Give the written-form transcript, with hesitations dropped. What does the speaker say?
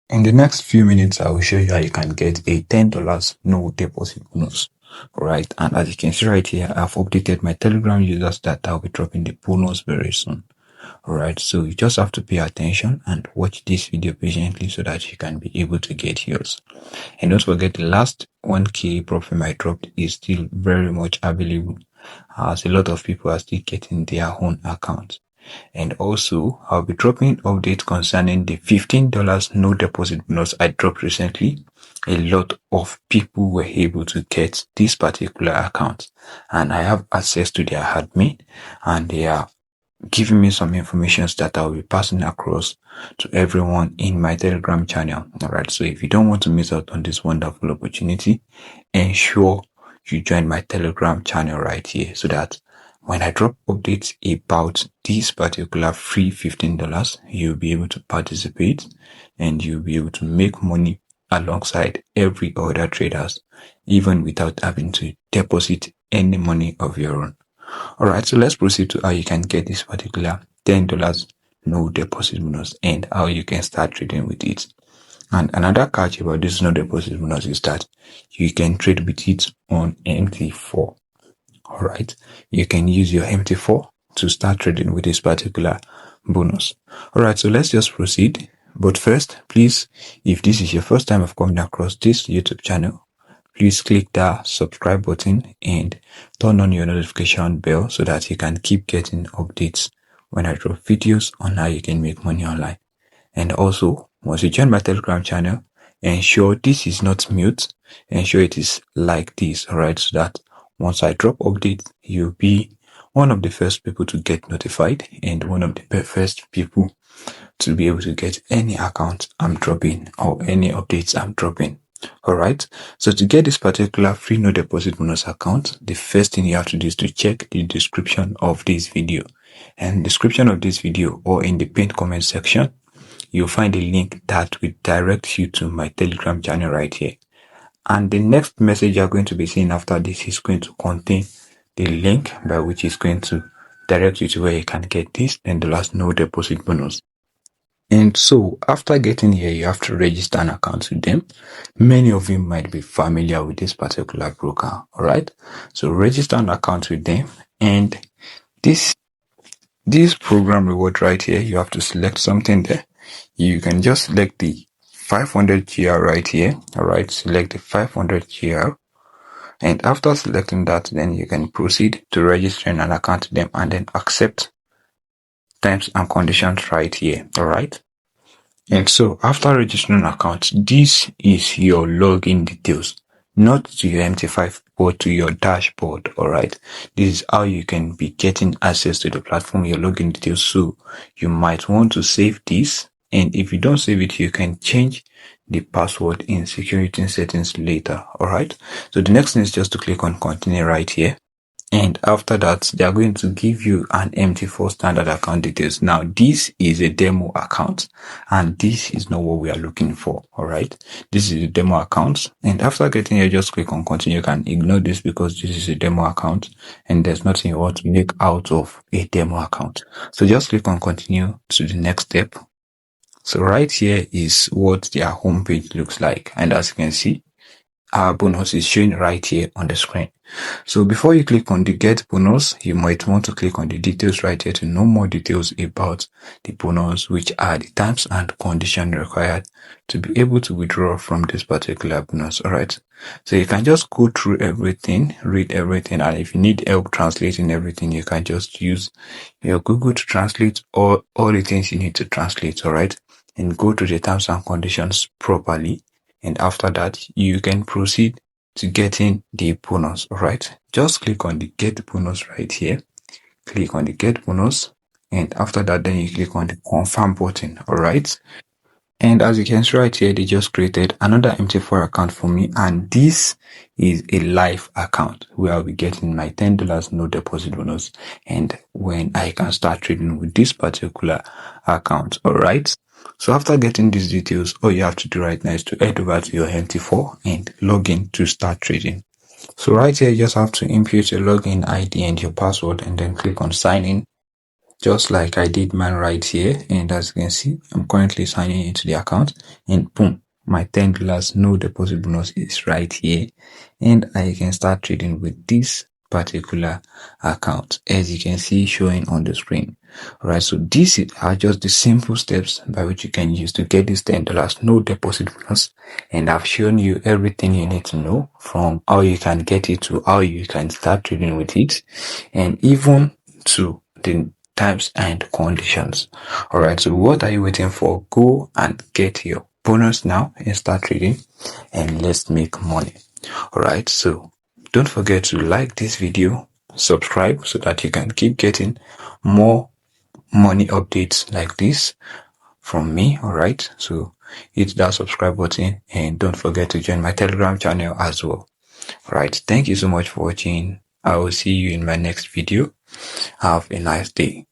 In the next few minutes, I will show you how you can get a $10 no deposit bonus. Alright, and as you can see right here, I've updated my Telegram users that I'll be dropping the bonus very soon. Alright, so you just have to pay attention and watch this video patiently so that you can be able to get yours. And don't forget, the last 1K profit I dropped is still very much available, as a lot of people are still getting their own accounts. And also, I'll be dropping updates concerning the $15 no deposit bonus I dropped recently. A lot of people were able to get this particular account, and I have access to their admin, and they are giving me some information that I'll be passing across to everyone in my Telegram channel. Alright, so if you don't want to miss out on this wonderful opportunity, ensure you join my Telegram channel right here so that when I drop updates about this particular free $15, you'll be able to participate and you'll be able to make money alongside every other traders, even without having to deposit any money of your own. Alright, so let's proceed to how you can get this particular $10 no deposit bonus and how you can start trading with it. And another catch about this no deposit bonus is that you can trade with it on MT4. Alright, you can use your MT4 to start trading with this particular bonus. Alright, so let's just proceed. But first, please, if this is your first time of coming across this YouTube channel, please click that subscribe button and turn on your notification bell so that you can keep getting updates when I drop videos on how you can make money online. And also, once you join my Telegram channel, ensure this is not mute, ensure it is like this, alright, so that once I drop updates, you'll be one of the first people to get notified and one of the first people to be able to get any account I'm dropping or any updates I'm dropping. Alright, so to get this particular free no deposit bonus account, the first thing you have to do is to check the description of this video. And description of this video or in the pinned comment section, you'll find a link that will direct you to my Telegram channel right here. And the next message you're going to be seeing after this is going to contain the link by which is going to direct you to where you can get this $10 no deposit bonus. And so after getting here, you have to register an account with them. Many of you might be familiar with this particular broker. Alright, so register an account with them, and this program reward right here, you have to select something there. You can just select the 500 GR right here. Alright, select the 500 GR, and after selecting that, then you can proceed to registering an account to them and then accept terms and conditions right here. Alright, and so after registering an account, this is your login details, not to your MT5 but to your dashboard. Alright, this is how you can be getting access to the platform, your login details. So you might want to save this, and if you don't save it, you can change the password in security settings later. Alright, so the next thing is just to click on continue right here, and after that they are going to give you an MT4 standard account details. Now this is a demo account and this is not what we are looking for. Alright, this is a demo account, and after getting here, just click on continue. You can ignore this because this is a demo account and there's nothing you want to make out of a demo account. So just click on continue to the next step. So right here is what their homepage looks like, and as you can see, our bonus is showing right here on the screen. So before you click on the get bonus, you might want to click on the details right here to know more details about the bonus, which are the terms and conditions required to be able to withdraw from this particular bonus. Alright, so you can just go through everything, read everything, and if you need help translating everything, you can just use your Google to translate all the things you need to translate. Alright, and go to the terms and conditions properly, and after that you can proceed to getting the bonus. Alright, just click on the get bonus right here, click on the get bonus, and after that then you click on the confirm button. Alright, and as you can see right here, they just created another MT4 account for me, and this is a live account where I'll be getting my $10 no deposit bonus, and when I can start trading with this particular account. Alright, so after getting these details, all you have to do right now is to head over to your MT4 and log in to start trading. So right here, you just have to input your login ID and your password and then click on sign in. just like I did mine right here. And as you can see, I'm currently signing into the account, and boom, my $10 no deposit bonus is right here, and I can start trading with this particular account, as you can see showing on the screen. Alright, so these are just the simple steps by which you can use to get this $10 no deposit bonus, and I've shown you everything you need to know, from how you can get it to how you can start trading with it, and even to the terms and conditions. Alright, so what are you waiting for? Go and get your bonus now and start trading, and let's make money. Alright, so don't forget to like this video, subscribe so that you can keep getting more money updates like this from me. Alright, so hit that subscribe button, and don't forget to join my Telegram channel as well. Alright, thank you so much for watching. I will see you in my next video. Have a nice day.